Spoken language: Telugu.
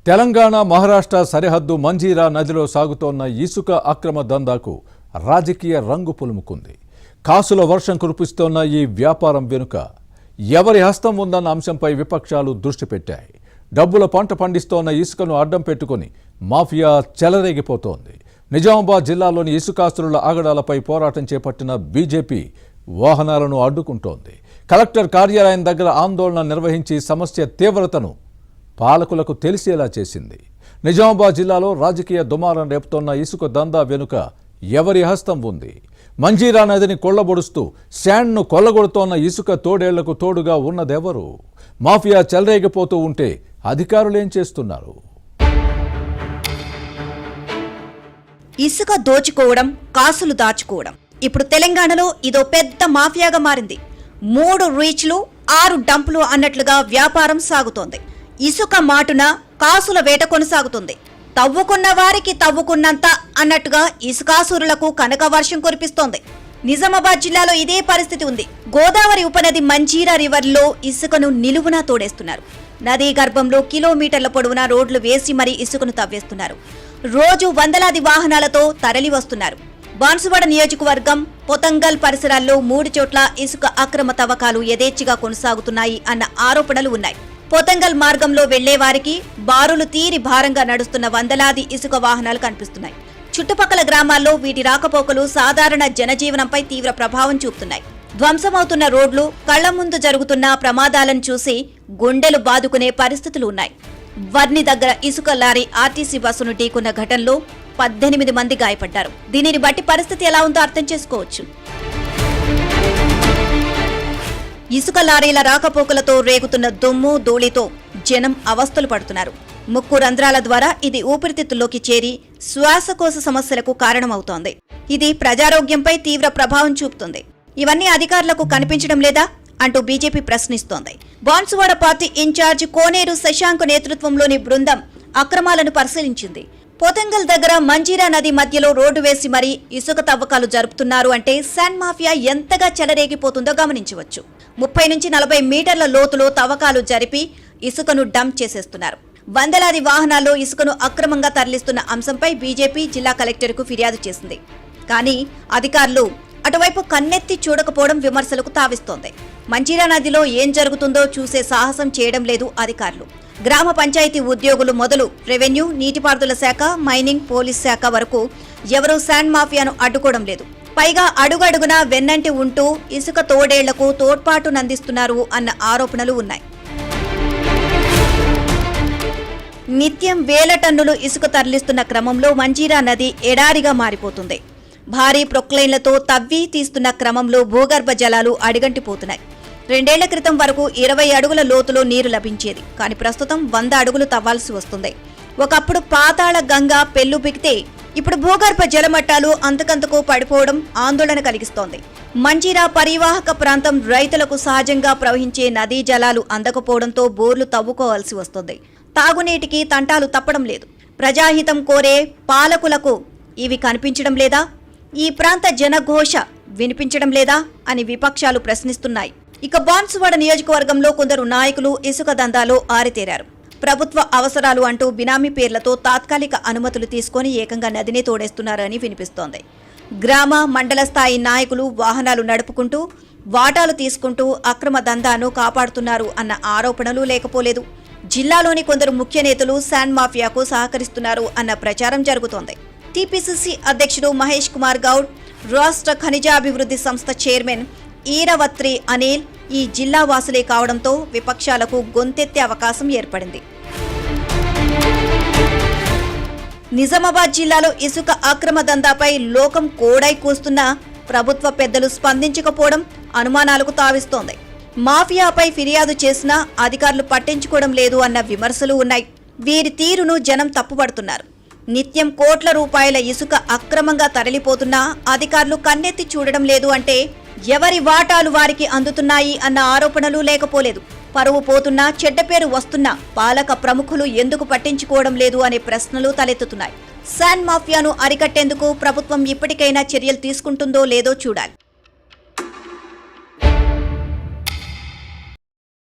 తెలంగాణ మహారాష్ట్ర సరిహద్దు మంజీరా నదిలో సాగుతోన్న ఇసుక అక్రమ దందాకు రాజకీయ రంగు పులుముకుంది. కాసుల వర్షం కురిపిస్తోన్న ఈ వ్యాపారం వెనుక ఎవరి హస్తం ఉందన్న అంశంపై విపక్షాలు దృష్టి పెట్టాయి. డబ్బుల పంట పండిస్తోన్న ఇసుకను అడ్డం పెట్టుకుని మాఫియా చెలరేగిపోతోంది. నిజామాబాద్ జిల్లాలోని ఇసుకాస్తుల ఆగడాలపై పోరాటం చేపట్టిన బీజేపీ వాహనాలను అడ్డుకుంటోంది. కలెక్టర్ కార్యాలయం దగ్గర ఆందోళన నిర్వహించి సమస్య తీవ్రతను పాలకులకు తెలిసేలా చేసింది. నిజామాబాద్ జిల్లాలో రాజకీయ దుమారం రేపుతోన్న ఇసుక దందా వెనుక ఎవరి హస్తం ఉంది? మంజీరా నదిని కొల్లబొడుస్తూ శాండ్ను కొల్లగొడుతోన్న ఇసుక తోడేళ్లకు తోడుగా ఉన్నదెవరు? మాఫియా చెలరేగిపోతూ ఉంటే అధికారులేం చేస్తున్నారు? ఇసుక దోచుకోవడం, కాసులు దాచుకోవడం ఇప్పుడు తెలంగాణలో ఇదో పెద్ద మాఫియాగా మారింది. 3 రీచ్లు 6 డంపులు అన్నట్లుగా వ్యాపారం సాగుతోంది. ఇసుక మాటున కాసుల వేట కొనసాగుతుంది. తవ్వుకున్న వారికి తవ్వుకున్నంత అన్నట్టుగా ఇసుకాసురులకు కనక వర్షం కురిపిస్తోంది. నిజామాబాద్ జిల్లాలో ఇదే పరిస్థితి ఉంది. గోదావరి ఉపనది మంజీరా రివర్లో ఇసుకను నిలువునా తోడేస్తున్నారు. నదీ గర్భంలో కిలోమీటర్ల పొడవునా రోడ్లు వేసి మరీ ఇసుకను తవ్వేస్తున్నారు. రోజు వందలాది వాహనాలతో తరలి వస్తున్నారు. బాన్సువాడ నియోజకవర్గం పొతంగల్ పరిసరాల్లో 3 చోట్ల ఇసుక అక్రమ తవ్వకాలు యథేచ్ఛగా కొనసాగుతున్నాయి అన్న ఆరోపణలు ఉన్నాయి. పొతంగల్ మార్గంలో వెళ్లే వారికి బారులు తీరి భారంగా నడుస్తున్న వందలాది ఇసుక వాహనాలు కనిపిస్తున్నాయి. చుట్టుపక్కల గ్రామాల్లో వీటి రాకపోకలు సాధారణ జనజీవనంపై తీవ్ర ప్రభావం చూపుతున్నాయి. ధ్వంసమవుతున్న రోడ్లు, కళ్ల ముందు జరుగుతున్న ప్రమాదాలను చూసి గుండెలు బాదుకునే పరిస్థితులు ఉన్నాయి. వర్ని దగ్గర ఇసుక లారీ ఆర్టీసీ బస్సును ఢీకొన్న ఘటనలో 18 మంది గాయపడ్డారు. దీనిని బట్టి పరిస్థితి ఎలా ఉందో అర్థం చేసుకోవచ్చు. ఇసుక లారీల రాకపోకలతో రేగుతున్న దుమ్ము, ధూళితో జనం అవస్థలు పడుతున్నారు. ముక్కు రంధ్రాల ద్వారా ఇది ఊపిరితిత్తుల్లోకి చేరి శ్వాసకోశ సమస్యలకు కారణమవుతోంది. ఇది ప్రజారోగ్యంపై తీవ్ర ప్రభావం చూపుతుంది. ఇవన్నీ అధికారులకు కనిపించడం లేదా అంటూ బీజేపీ ప్రశ్నిస్తోంది. బాన్సువాడ పార్టీ ఇన్ఛార్జ్ కోనేరు శశాంక్ నేతృత్వంలోని బృందం అక్రమాలను పరిశీలించింది. పొతంగల్ దగ్గర మంజీరా నది మధ్యలో రోడ్డు వేసి మరీ ఇసుక తవ్వకాలు జరుపుతున్నారు అంటే శాండ్ మాఫియా ఎంతగా చెలరేగిపోతుందో గమనించవచ్చు. 30 నుంచి 40 మీటర్ల లోతులో తవ్వకాలు జరిపి ఇసుకను డంప్ చేసేస్తున్నారు. వందలాది వాహనాల్లో ఇసుకను అక్రమంగా తరలిస్తున్న అంశంపై బీజేపీ జిల్లా కలెక్టర్కు ఫిర్యాదు చేసింది. కానీ అధికారులు అటువైపు కన్నెత్తి చూడకపోవడం విమర్శలకు తావిస్తోంది. మంజీరా నదిలో ఏం జరుగుతుందో చూసే సాహసం చేయడం లేదు అధికారులు. గ్రామ పంచాయతీ ఉద్యోగులు మొదలు రెవెన్యూ, నీటిపారుదల శాఖ, మైనింగ్, పోలీస్ శాఖ వరకు ఎవరూ శాండ్ మాఫియాను అడ్డుకోవడం లేదు. పైగా అడుగడుగునా వెన్నంటి ఉంటూ ఇసుక తోడేళ్లకు తోడ్పాటునందిస్తున్నారు అన్న ఆరోపణలు ఉన్నాయి. నిత్యం వేల టన్నులు ఇసుక తరలిస్తున్న క్రమంలో మంజీరా నది ఎడారిగా మారిపోతుంది. భారీ ప్రొక్లైన్లతో తవ్వి తీస్తున్న క్రమంలో భూగర్భ జలాలు అడిగంటిపోతున్నాయి. 2 ఏళ్ల క్రితం వరకు 20 అడుగుల లోతులో నీరు లభించేది. కానీ ప్రస్తుతం 100 అడుగులు తవ్వాల్సి వస్తుంది. ఒకప్పుడు పాతాళ గంగా పెళ్లు బిగితే ఇప్పుడు భూగర్భ జలమట్టాలు అంతకంతకు పడిపోవడం ఆందోళన కలిగిస్తోంది. మంజీరా పరివాహక ప్రాంతం రైతులకు సహజంగా ప్రవహించే నదీ జలాలు అందకపోవడంతో బోర్లు తవ్వుకోవాల్సి వస్తుంది. తాగునీటికి తంటాలు తప్పడం లేదు. ప్రజాహితం కోరే పాలకులకు ఇవి కనిపించడం లేదా? ఈ ప్రాంత జనఘోష వినిపించడం లేదా అని విపక్షాలు ప్రశ్నిస్తున్నాయి. ఇక బాన్సువాడ నియోజకవర్గంలో కొందరు నాయకులు ఇసుక దందాలో ఆరితేరారు. ప్రభుత్వ అవసరాలు అంటూ బినామీ పేర్లతో తాత్కాలిక అనుమతులు తీసుకుని ఏకంగా నదిని తోడేస్తున్నారని వినిపిస్తోంది. గ్రామ, మండల స్థాయి నాయకులు వాహనాలు నడుపుకుంటూ వాటాలు తీసుకుంటూ అక్రమ దందాను కాపాడుతున్నారు అన్న ఆరోపణలు లేకపోలేదు. జిల్లాలోని కొందరు ముఖ్య నేతలు శాండ్ మాఫియాకు సహకరిస్తున్నారు అన్న ప్రచారం జరుగుతోంది. టీపీసీసీ అధ్యక్షుడు మహేష్ కుమార్ గౌడ్, రాష్ట్ర ఖనిజాభివృద్ధి సంస్థ చైర్మన్ ఈరవత్రి అనిల్ ఈ జిల్లా వాసులే కావడంతో విపక్షాలకు గొంతెత్తే అవకాశం ఏర్పడింది. నిజామాబాద్ జిల్లాలో ఇసుక అక్రమ దందాపై లోకం కోడై కూస్తున్నా ప్రభుత్వ పెద్దలు స్పందించకపోవడం అనుమానాలకు తావిస్తోంది. మాఫియాపై ఫిర్యాదు చేసినా అధికారులు పట్టించుకోవడం లేదు అన్న విమర్శలు ఉన్నాయి. వీరి తీరును జనం తప్పుపడుతున్నారు. నిత్యం కోట్ల రూపాయల ఇసుక అక్రమంగా తరలిపోతున్నా అధికారులు కన్నెత్తి చూడడం లేదు అంటే ఎవరి వాటాలు వారికి అందుతున్నాయి అన్న ఆరోపణలు లేకపోలేదు. పరువు పోతున్నా, చెడ్డ పేరు వస్తున్నా పాలక ప్రముఖులు ఎందుకు పట్టించుకోవడం లేదు అనే ప్రశ్నలు తలెత్తుతున్నాయి. శాండ్ మాఫియాను అరికట్టేందుకు ప్రభుత్వం ఇప్పటికైనా చర్యలు తీసుకుంటుందో లేదో చూడాలి.